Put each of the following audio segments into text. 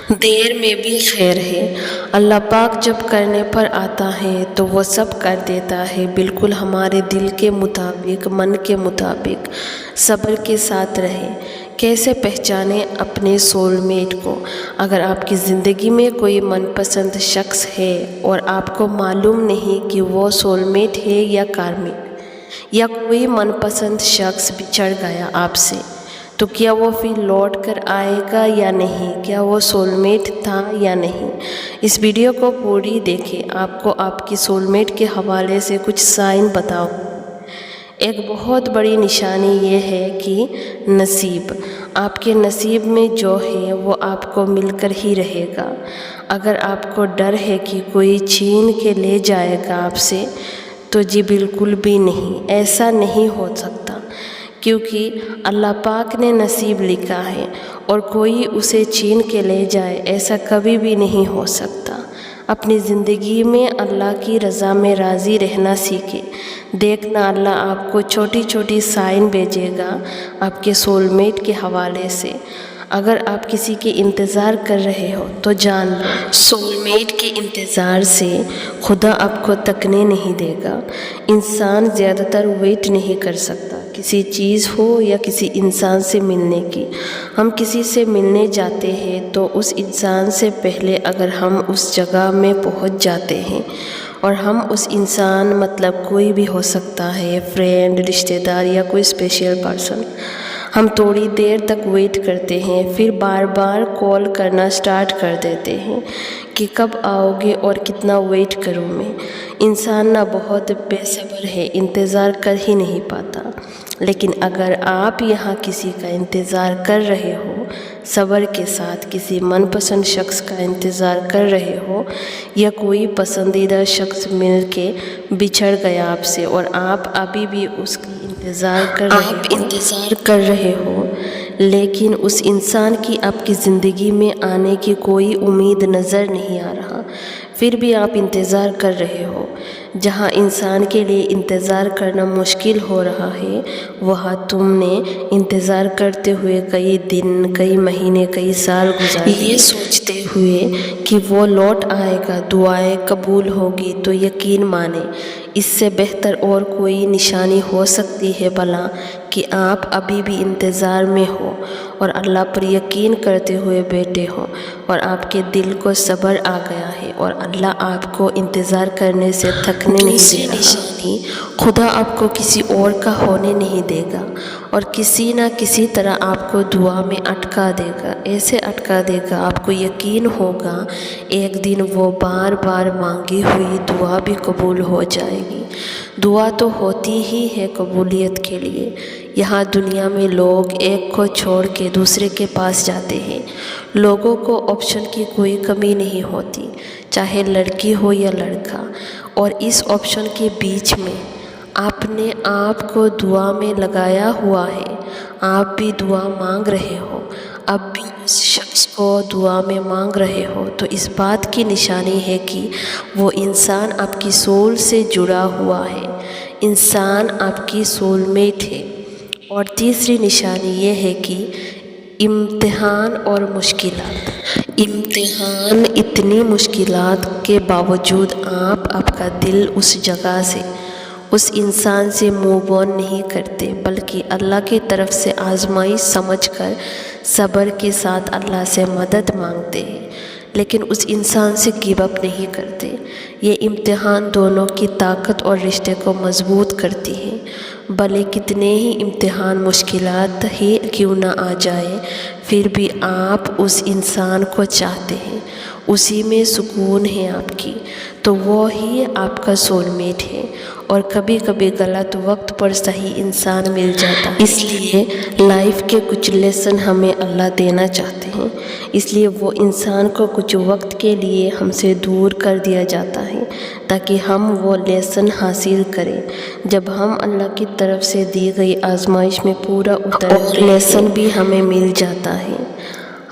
دیر میں بھی خیر ہے۔ اللہ پاک جب کرنے پر آتا ہے تو وہ سب کر دیتا ہے، بالکل ہمارے دل کے مطابق، من کے مطابق۔ صبر کے ساتھ رہیں۔ کیسے پہچانیں اپنے سول میٹ کو؟ اگر آپ کی زندگی میں کوئی من پسند شخص ہے اور آپ کو معلوم نہیں کہ وہ سول میٹ ہے یا کارمک، یا کوئی من پسند شخص بچھڑ گیا آپ سے، تو کیا وہ پھر لوٹ کر آئے گا یا نہیں؟ کیا وہ سول میٹ تھا یا نہیں؟ اس ویڈیو کو پوری دیکھیں۔ آپ کو آپ کی سول میٹ کے حوالے سے کچھ سائن بتاؤ۔ ایک بہت بڑی نشانی یہ ہے کہ نصیب، آپ کے نصیب میں جو ہے وہ آپ کو مل کر ہی رہے گا۔ اگر آپ کو ڈر ہے کہ کوئی چھین کے لے جائے گا آپ سے، تو جی بالکل بھی نہیں، ایسا نہیں ہو سکتا، کیونکہ اللہ پاک نے نصیب لکھا ہے اور کوئی اسے چھین کے لے جائے ایسا کبھی بھی نہیں ہو سکتا۔ اپنی زندگی میں اللہ کی رضا میں راضی رہنا سیکھیں۔ دیکھنا اللہ آپ کو چھوٹی چھوٹی سائن بھیجے گا آپ کے سول میٹ کے حوالے سے۔ اگر آپ کسی کے انتظار کر رہے ہو تو جان لو، سول میٹ کے انتظار سے خدا آپ کو تکنے نہیں دے گا۔ انسان زیادہ تر ویٹ نہیں کر سکتا کسی چیز ہو یا کسی انسان سے ملنے کی۔ ہم کسی سے ملنے جاتے ہیں تو اس انسان سے پہلے اگر ہم اس جگہ میں پہنچ جاتے ہیں، اور ہم اس انسان مطلب کوئی بھی ہو سکتا ہے، فرینڈ، رشتہ دار یا کوئی اسپیشل پرسن، ہم تھوڑی دیر تک ویٹ کرتے ہیں، پھر بار بار کال کرنا سٹارٹ کر دیتے ہیں کہ کب آؤ گے اور کتنا ویٹ کروں میں۔ انسان نہ بہت بے صبر ہے، انتظار کر ہی نہیں پاتا۔ لیکن اگر آپ یہاں کسی کا انتظار کر رہے ہو، صبر کے ساتھ کسی من پسند شخص کا انتظار کر رہے ہو، یا کوئی پسندیدہ شخص مل کے بچھڑ گیا آپ سے اور آپ ابھی بھی اس کی انتظار کر رہے ہو، لیکن اس انسان کی آپ کی زندگی میں آنے کی کوئی امید نظر نہیں آ رہا، پھر بھی آپ انتظار کر رہے ہو۔ جہاں انسان کے لیے انتظار کرنا مشکل ہو رہا ہے، وہاں تم نے انتظار کرتے ہوئے کئی دن، کئی مہینے، کئی سال گزارے، یہ سوچتے ہوئے کہ وہ لوٹ آئے گا، دعائیں قبول ہوگی، تو یقین مانیں اس سے بہتر اور کوئی نشانی ہو سکتی ہے بھلا کہ آپ ابھی بھی انتظار میں ہو اور اللہ پر یقین کرتے ہوئے بیٹھے ہو، اور آپ کے دل کو صبر آ گیا ہے اور اللہ آپ کو انتظار کرنے سے تھکنے نہیں دے رہا۔ خدا آپ کو کسی اور کا ہونے نہیں دے گا، اور کسی نہ کسی طرح آپ کو دعا میں اٹکا دے گا، ایسے اٹکا دے گا آپ کو یقین ہوگا ایک دن وہ بار بار مانگی ہوئی دعا بھی قبول ہو جائے گی۔ دعا تو ہوتی ہی ہے قبولیت کے لیے۔ یہاں دنیا میں لوگ ایک کو چھوڑ کے دوسرے کے پاس جاتے ہیں۔ لوگوں کو آپشن کی کوئی کمی نہیں ہوتی، چاہے لڑکی ہو یا لڑکا، اور اس آپشن کے بیچ میں آپ نے آپ کو دعا میں لگایا ہوا ہے۔ آپ بھی دعا مانگ رہے ہو، اب بھی اس شخص کو دعا میں مانگ رہے ہو، تو اس بات کی نشانی ہے کہ وہ انسان آپ کی سول سے جڑا ہوا ہے، انسان آپ کی سول میٹ ہے۔ اور تیسری نشانی یہ ہے کہ امتحان اور مشکلات، امتحان اتنی مشکلات کے باوجود آپ کا دل اس جگہ سے، اس انسان سے موو آن نہیں کرتے، بلکہ اللہ کی طرف سے آزمائش سمجھ کر صبر کے ساتھ اللہ سے مدد مانگتے ہیں، لیکن اس انسان سے گیو اپ نہیں کرتے۔ یہ امتحان دونوں کی طاقت اور رشتے کو مضبوط کرتی ہے۔ بھلے کتنے ہی امتحان، مشکلات ہی کیوں نہ آ جائے، پھر بھی آپ اس انسان کو چاہتے ہیں، اسی میں سکون ہے آپ کی، تو وہ ہی آپ کا سول میٹ ہے۔ اور کبھی کبھی غلط وقت پر صحیح انسان مل جاتا ہے، اس لیے لائف کے کچھ لیسن ہمیں اللہ دینا چاہتے ہیں، اس لیے وہ انسان کو کچھ وقت کے لیے ہم سے دور کر دیا جاتا ہے تاکہ ہم وہ لیسن حاصل کریں۔ جب ہم اللہ کی طرف سے دی گئی آزمائش میں پورا اترتے ہیں، لیسن بھی ہمیں مل جاتا ہے۔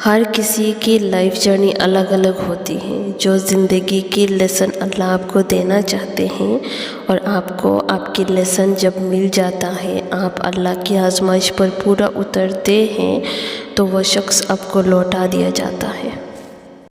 ہر کسی کی لائف جرنی الگ الگ ہوتی ہے۔ جو زندگی کی لیسن اللہ آپ کو دینا چاہتے ہیں، اور آپ کو آپ کی لیسن جب مل جاتا ہے، آپ اللہ کی آزمائش پر پورا اترتے ہیں، تو وہ شخص آپ کو لوٹا دیا جاتا ہے۔